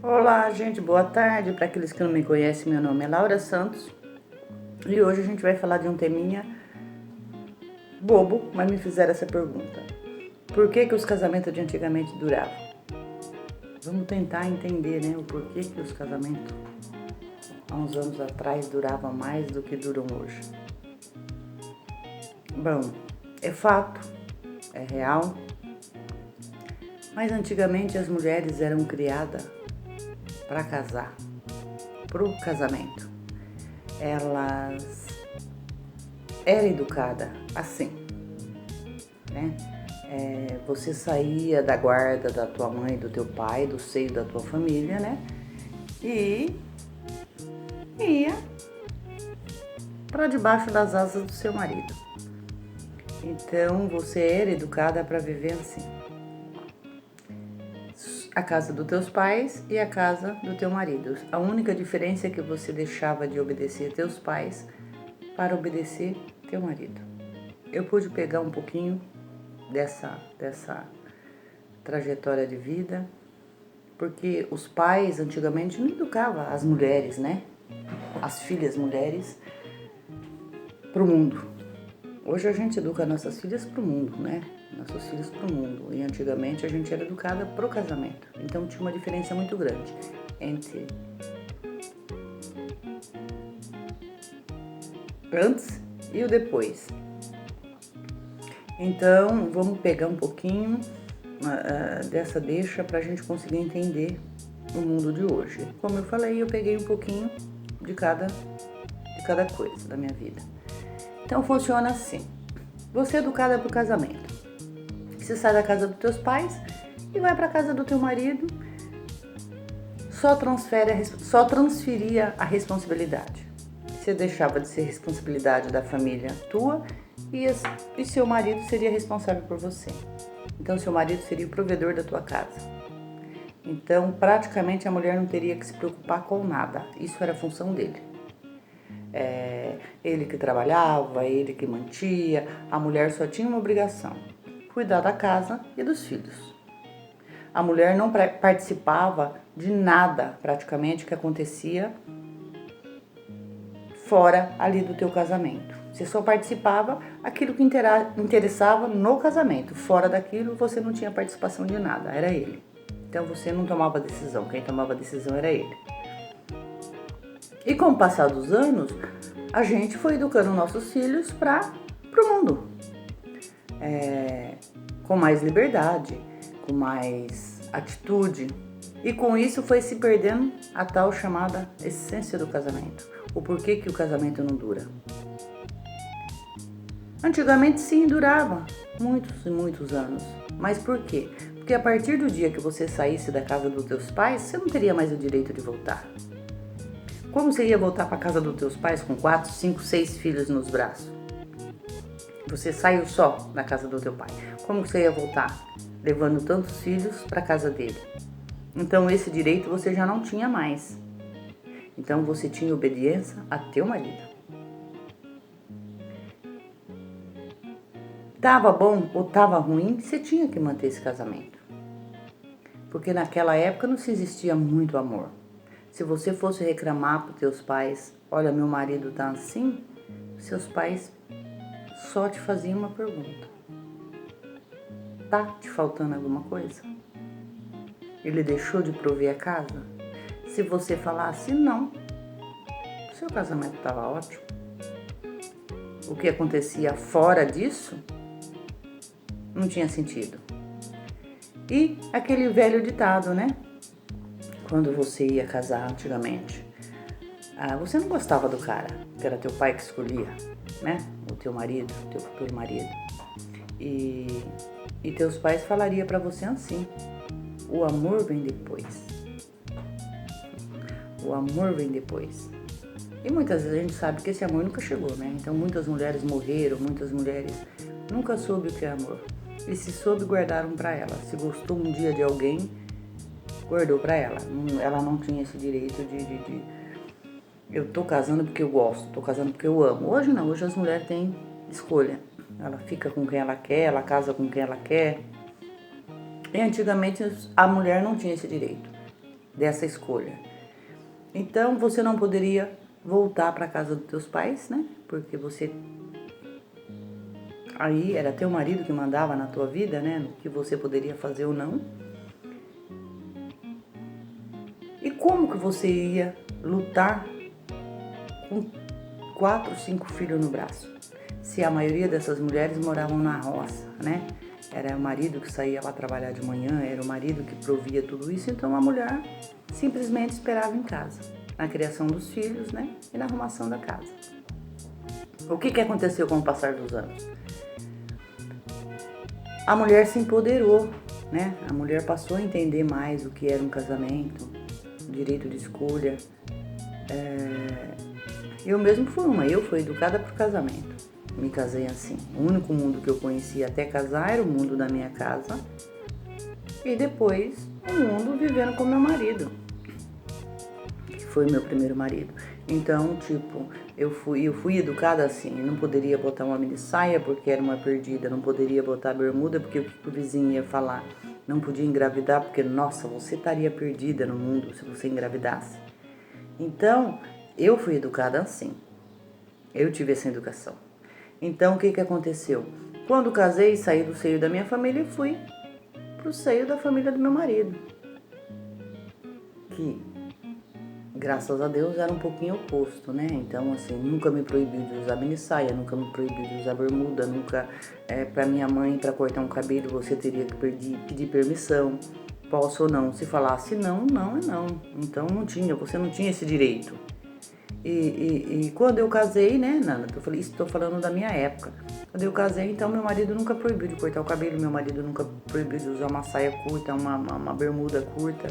Olá, gente, boa tarde. Para aqueles que não me conhecem, meu nome é Laura Santos e hoje a gente vai falar de um teminha bobo, mas me fizeram essa pergunta: por que os casamentos de antigamente duravam? Vamos tentar entender, né, o porquê que os casamentos há uns anos atrás duravam mais do que duram hoje. Bom, é fato, é real, mas antigamente as mulheres eram criadas para casar, pro casamento. Elas eram educadas assim, né? Você saía da guarda da tua mãe, do teu pai, do seio da tua família, né? E ia para debaixo das asas do seu marido. Então você era educada para viver assim. A casa dos teus pais e a casa do teu marido. A única diferença é que você deixava de obedecer teus pais para obedecer teu marido. Eu pude pegar um pouquinho dessa trajetória de vida, porque os pais antigamente não educavam as mulheres, né? As filhas mulheres para o mundo. Hoje a gente educa nossas filhas para o mundo, né? Nossos filhos para o mundo. E antigamente a gente era educada pro casamento. Então tinha uma diferença muito grande entre antes e o depois. Então vamos pegar um pouquinho dessa deixa para a gente conseguir entender o mundo de hoje. Como eu falei, eu peguei um pouquinho de cada coisa da minha vida. Então funciona assim: você é educada para o casamento. Você sai da casa dos teus pais e vai para a casa do teu marido, só transferia a responsabilidade. Você deixava de ser responsabilidade da família tua e seu marido seria responsável por você. Então seu marido seria o provedor da tua casa. Então praticamente a mulher não teria que se preocupar com nada. Isso era a função dele. Ele que trabalhava, ele que mantia, a mulher só tinha uma obrigação: cuidar da casa e dos filhos. A mulher não participava de nada praticamente que acontecia fora ali do teu casamento. Você só participava aquilo que interessava no casamento. Fora daquilo você não tinha participação de nada, era ele. Então você não tomava decisão, quem tomava decisão era ele. E com o passar dos anos, a gente foi educando nossos filhos para o mundo. Com mais liberdade, com mais atitude. E com isso foi se perdendo a tal chamada essência do casamento. O porquê que o casamento não dura. Antigamente sim, durava muitos e muitos anos. Mas por quê? Porque a partir do dia que você saísse da casa dos teus pais, você não teria mais o direito de voltar. Como você ia voltar para a casa dos teus pais com 4, 5, 6 filhos nos braços? Você saiu só da casa do teu pai. Como você ia voltar? Levando tantos filhos para a casa dele. Então esse direito você já não tinha mais. Então você tinha obediência a teu marido. Tava bom ou tava ruim, você tinha que manter esse casamento. Porque naquela época não se existia muito amor. Se você fosse reclamar para os teus pais: olha, meu marido tá assim, seus pais só te faziam uma pergunta: tá te faltando alguma coisa? Ele deixou de prover a casa? Se você falasse não, seu casamento estava ótimo. O que acontecia fora disso não tinha sentido. E aquele velho ditado, né? Quando você ia casar antigamente, você não gostava do cara, que era teu pai que escolhia, né? O teu marido, teu futuro marido. E teus pais falariam pra você assim: o amor vem depois. O amor vem depois. E muitas vezes a gente sabe que esse amor nunca chegou, né? Então muitas mulheres morreram, muitas mulheres nunca soube o que é amor. E se soube, guardaram pra ela. Se gostou um dia de alguém, guardou pra ela. Ela não tinha esse direito de eu tô casando porque eu gosto, tô casando porque eu amo. Hoje não, hoje as mulheres têm escolha. Ela fica com quem ela quer, ela casa com quem ela quer. E antigamente a mulher não tinha esse direito. dessa escolha. Então você não poderia voltar para casa dos teus pais, né? Porque você aí era teu marido que mandava na tua vida, né? No que você poderia fazer ou não. E como que você ia lutar com 4, 5 filhos no braço? Se a maioria dessas mulheres moravam na roça, né? Era o marido que saía para trabalhar de manhã, era o marido que provia tudo isso, então a mulher simplesmente esperava em casa, na criação dos filhos, né? E na arrumação da casa. O que aconteceu com o passar dos anos? A mulher se empoderou, né? A mulher passou a entender mais o que era um casamento, o direito de escolha. Eu mesmo fui educada por casamento. Me casei assim. O único mundo que eu conhecia até casar era o mundo da minha casa. E depois o mundo vivendo com meu marido, que foi meu primeiro marido. Então, eu fui educada assim. Não poderia botar uma mini saia porque era uma perdida. Não poderia botar bermuda porque o vizinho ia falar. Não podia engravidar porque, nossa, você estaria perdida no mundo se você engravidasse. Então, eu fui educada assim. Eu tive essa educação. Então, o que aconteceu? Quando casei, saí do seio da minha família e fui pro seio da família do meu marido. Que, graças a Deus, era um pouquinho oposto, né? Então, assim, nunca me proibiu de usar mini saia, nunca me proibiu de usar bermuda, nunca, pra minha mãe, pra cortar um cabelo, você teria que pedir permissão, posso ou não. Se falasse não, não é não. Então, você não tinha esse direito. E quando eu casei, né, Nana, estou falando da minha época. Quando eu casei, então, meu marido nunca proibiu de cortar o cabelo, meu marido nunca proibiu de usar uma saia curta, uma bermuda curta.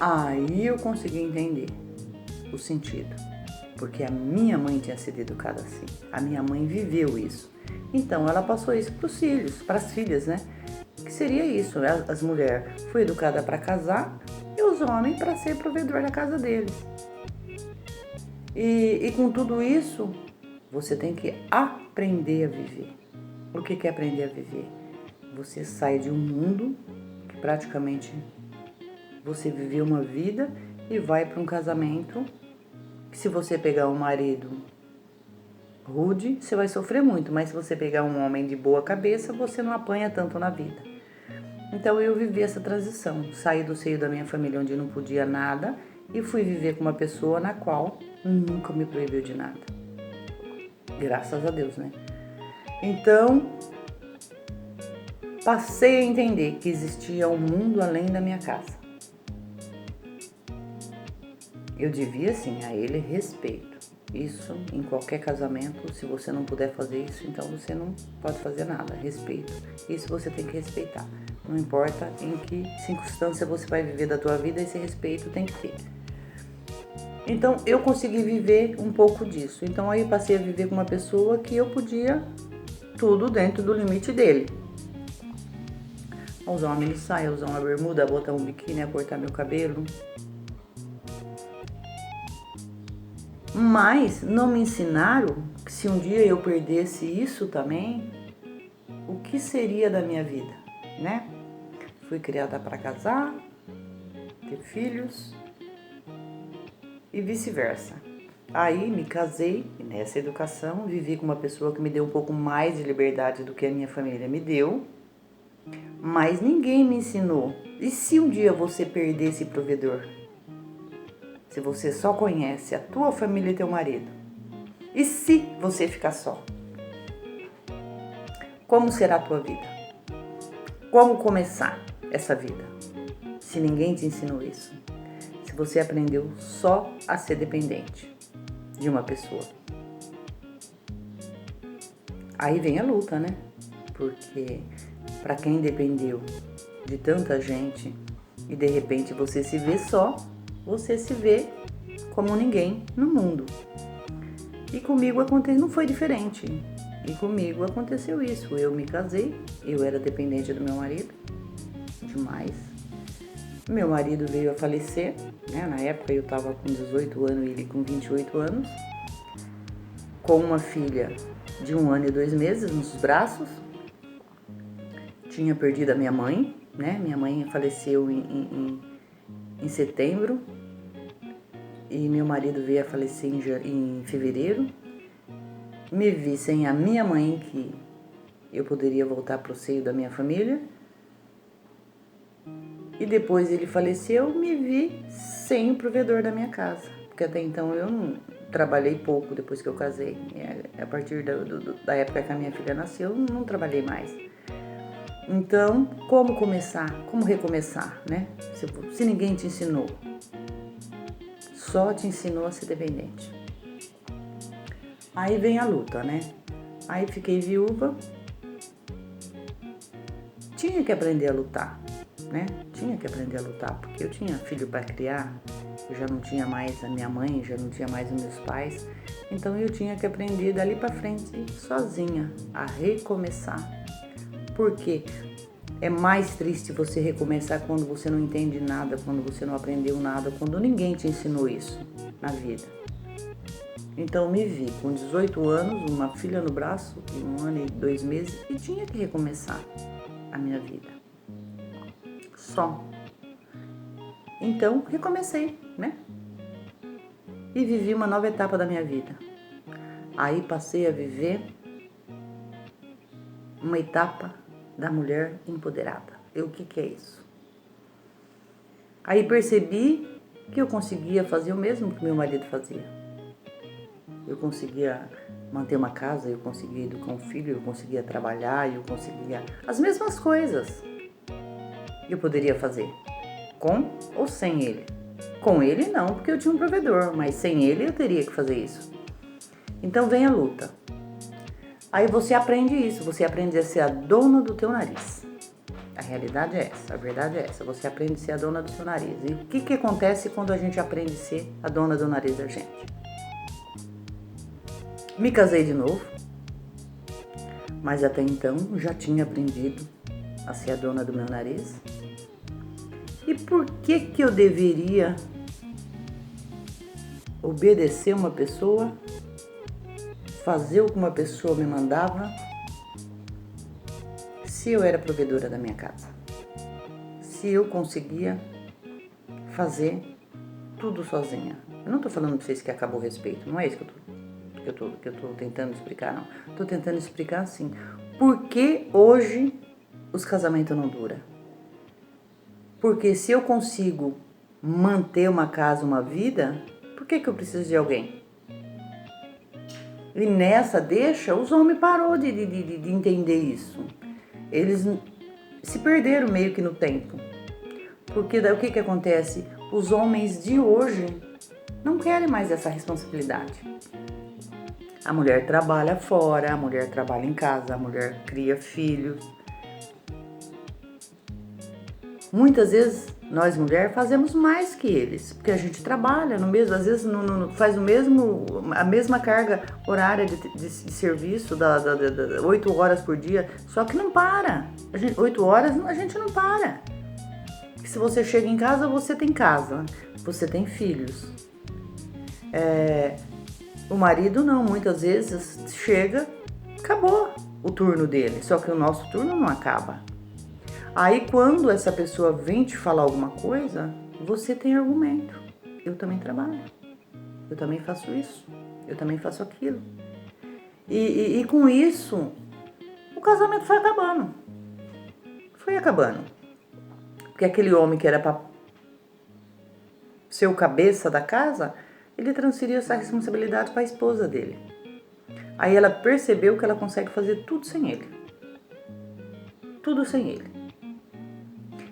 Aí eu consegui entender o sentido, porque a minha mãe tinha sido educada assim, a minha mãe viveu isso. Então, ela passou isso para os filhos, para as filhas, né? Que seria isso, as mulheres foi educada para casar e os homens para ser provedor da casa deles. E com tudo isso, você tem que aprender a viver. O que é aprender a viver? Você sai de um mundo que praticamente você viveu uma vida e vai para um casamento que, se você pegar um marido rude, você vai sofrer muito, mas se você pegar um homem de boa cabeça, você não apanha tanto na vida. Então eu vivi essa transição, saí do seio da minha família onde não podia nada e fui viver com uma pessoa na qual nunca me proibiu de nada. Graças a Deus, né? Então, passei a entender que existia um mundo além da minha casa. Eu devia, sim, a ele respeito. Isso em qualquer casamento, se você não puder fazer isso, então você não pode fazer nada. Respeito. Isso você tem que respeitar. Não importa em que circunstância você vai viver da tua vida, esse respeito tem que ter. Então, eu consegui viver um pouco disso. Então, aí passei a viver com uma pessoa que eu podia tudo dentro do limite dele. Usar uma mini saia, usar uma bermuda, botar um biquíni, cortar meu cabelo. Mas não me ensinaram que se um dia eu perdesse isso também, o que seria da minha vida, né? Fui criada para casar, ter filhos e vice-versa. Aí me casei e nessa educação vivi com uma pessoa que me deu um pouco mais de liberdade do que a minha família me deu, mas ninguém me ensinou. E se um dia você perder esse provedor? Se você só conhece a tua família e teu marido? E se você ficar só? Como será a tua vida? Como começar essa vida? Se ninguém te ensinou isso. Se você aprendeu só a ser dependente de uma pessoa. Aí vem a luta, né? Porque para quem dependeu de tanta gente e de repente você se vê só, você se vê como ninguém no mundo. E comigo não foi diferente. E comigo aconteceu isso. Eu me casei, eu era dependente do meu marido, demais. Meu marido veio a falecer, né? Na época eu estava com 18 anos e ele com 28 anos, com uma filha de 1 ano e 2 meses nos braços. Tinha perdido a minha mãe, né? Minha mãe faleceu em em setembro e meu marido veio a falecer em fevereiro. Me vi sem a minha mãe, que eu poderia voltar para o seio da minha família. E depois ele faleceu, me vi sem o provedor da minha casa. Porque até então eu não trabalhei pouco depois que eu casei. A partir da época que a minha filha nasceu, eu não trabalhei mais. Então, como começar? Como recomeçar, né? Se ninguém te ensinou. Só te ensinou a ser dependente. Aí vem a luta, né? Aí fiquei viúva. Tinha que aprender a lutar, né? Tinha que aprender a lutar, porque eu tinha filho para criar. Eu já não tinha mais a minha mãe, já não tinha mais os meus pais. Então eu tinha que aprender dali para frente, sozinha, a recomeçar. Porque é mais triste você recomeçar quando você não entende nada, quando você não aprendeu nada, quando ninguém te ensinou isso na vida. Então me vi com 18 anos, uma filha no braço, 1 ano e 2 meses, e tinha que recomeçar a minha vida. Só. Então recomecei, né? E vivi uma nova etapa da minha vida. Aí passei a viver uma etapa da mulher empoderada. E o que é isso? Aí percebi que eu conseguia fazer o mesmo que meu marido fazia. Eu conseguia manter uma casa, eu conseguia educar um filho, eu conseguia trabalhar, eu conseguia as mesmas coisas. Eu poderia fazer com ou sem ele. Com ele não, porque eu tinha um provedor, mas sem ele eu teria que fazer isso. Então vem a luta. Aí você aprende isso, você aprende a ser a dona do teu nariz. A realidade é essa, a verdade é essa. Você aprende a ser a dona do seu nariz. E o que acontece quando a gente aprende a ser a dona do nariz da gente? Me casei de novo, mas até então já tinha aprendido a ser a dona do meu nariz. E por que eu deveria obedecer uma pessoa, fazer o que uma pessoa me mandava, se eu era provedora da minha casa? Se eu conseguia fazer tudo sozinha? Eu não estou falando para vocês que acabou o respeito, não é isso que eu tô tentando explicar, não. Estou tentando explicar assim, por que hoje os casamentos não duram? Porque se eu consigo manter uma casa, uma vida, por que eu preciso de alguém? E nessa deixa, os homens parou de entender isso. Eles se perderam meio que no tempo. Porque daí o que acontece? Os homens de hoje não querem mais essa responsabilidade. A mulher trabalha fora, a mulher trabalha em casa, a mulher cria filhos. Muitas vezes nós mulheres fazemos mais que eles, porque a gente trabalha no mesmo, às vezes faz a mesma carga horária de serviço, 8 horas por dia, só que não para. 8 horas a gente não para. Porque se você chega em casa, você tem casa, você tem filhos. O marido não, muitas vezes chega, acabou o turno dele, só que o nosso turno não acaba. Aí quando essa pessoa vem te falar alguma coisa, você tem argumento. Eu também trabalho, eu também faço isso, eu também faço aquilo. E com isso, o casamento foi acabando. Foi acabando. Porque aquele homem que era para ser o cabeça da casa, ele transferiu essa responsabilidade para a esposa dele. Aí ela percebeu que ela consegue fazer tudo sem ele. Tudo sem ele.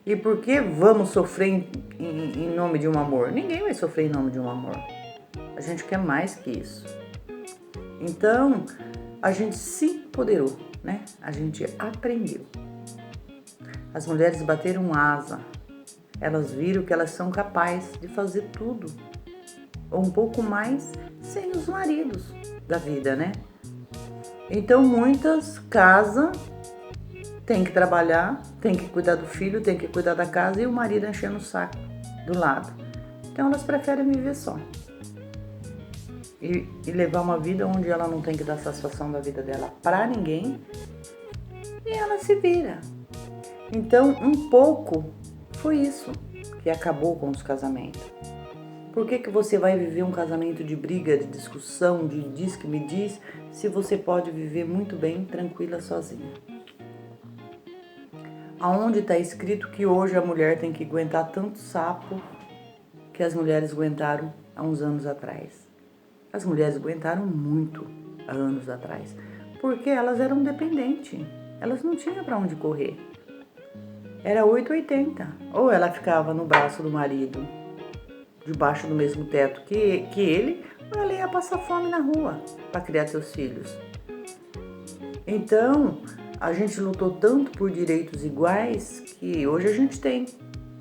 E por que vamos sofrer em nome de um amor? Ninguém vai sofrer em nome de um amor. A gente quer mais que isso. Então, a gente se empoderou, né? A gente aprendeu. As mulheres bateram asa. Elas viram que elas são capazes de fazer tudo. Ou um pouco mais sem os maridos da vida, né? Então, muitas casam, tem que trabalhar, tem que cuidar do filho, tem que cuidar da casa e o marido enchendo o saco do lado. Então elas preferem viver só. E levar uma vida onde ela não tem que dar satisfação da vida dela pra ninguém. E ela se vira. Então um pouco foi isso que acabou com os casamentos? Por que você vai viver um casamento de briga, de discussão, de diz que me diz, se você pode viver muito bem, tranquila, sozinha? Aonde está escrito que hoje a mulher tem que aguentar tanto sapo que as mulheres aguentaram há uns anos atrás? As mulheres aguentaram muito há anos atrás, porque elas eram dependentes, elas não tinham para onde correr. Era 880. Ou ela ficava no braço do marido, debaixo do mesmo teto que ele, ou ela ia passar fome na rua para criar seus filhos. Então, a gente lutou tanto por direitos iguais que hoje a gente tem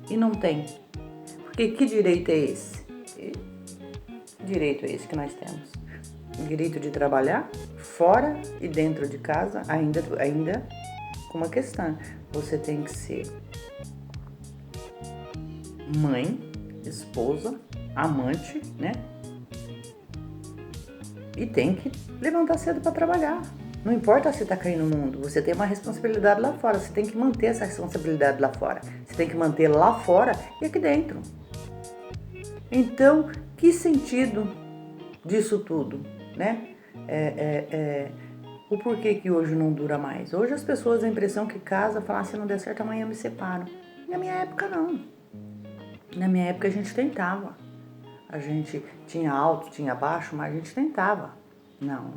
e não tem. Porque que direito é esse? Que direito é esse que nós temos? O direito de trabalhar fora e dentro de casa, ainda com uma questão. Você tem que ser mãe, esposa, amante, né? E tem que levantar cedo para trabalhar. Não importa se tá caindo no mundo, você tem uma responsabilidade lá fora, você tem que manter essa responsabilidade lá fora. Você tem que manter lá fora e aqui dentro. Então, que sentido disso tudo, né? O porquê que hoje não dura mais? Hoje as pessoas têm a impressão que casa, falam, se não der certo amanhã eu me separo. Na minha época não. Na minha época a gente tentava. A gente tinha alto, tinha baixo, mas a gente tentava. Não.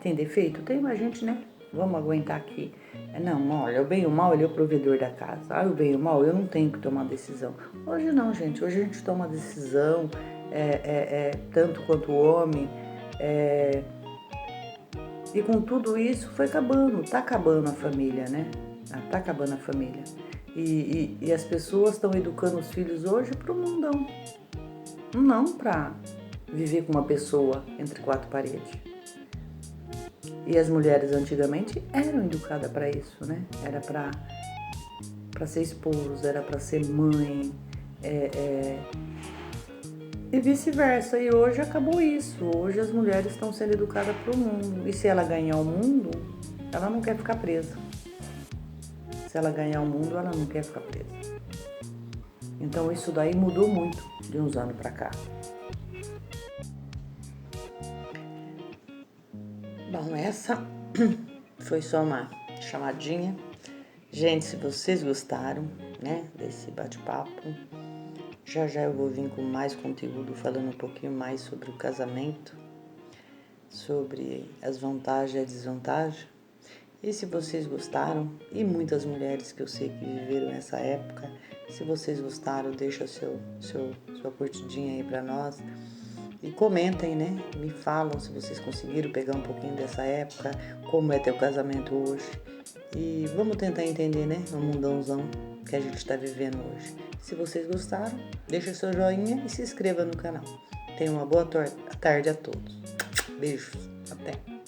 Tem defeito? Tem, mas a gente, né? Vamos aguentar aqui. Não, olha, o bem e o mal, ele é o provedor da casa. O bem e o mal, eu não tenho que tomar decisão. Hoje não, gente. Hoje a gente toma decisão, tanto quanto o homem. E com tudo isso foi acabando. Tá acabando a família, né? Tá acabando a família. E as pessoas estão educando os filhos hoje pro mundão. Não para viver com uma pessoa entre quatro paredes. E as mulheres antigamente eram educadas para isso, né? Era para ser esposa, era para ser mãe, e vice-versa. E hoje acabou isso. Hoje as mulheres estão sendo educadas para o mundo. E se ela ganhar o mundo, ela não quer ficar presa. Se ela ganhar o mundo, ela não quer ficar presa. Então isso daí mudou muito de uns anos para cá. Bom, essa foi só uma chamadinha. Gente, se vocês gostaram, né, desse bate-papo, já eu vou vir com mais conteúdo falando um pouquinho mais sobre o casamento, sobre as vantagens e a desvantagem. E se vocês gostaram, e muitas mulheres que eu sei que viveram essa época, se vocês gostaram, deixa sua curtidinha aí pra nós. E comentem, né? Me falam se vocês conseguiram pegar um pouquinho dessa época, como é teu casamento hoje. E vamos tentar entender, né? O mundãozão que a gente está vivendo hoje. Se vocês gostaram, deixa seu joinha e se inscreva no canal. Tenha uma boa tarde a todos. Beijos. Até.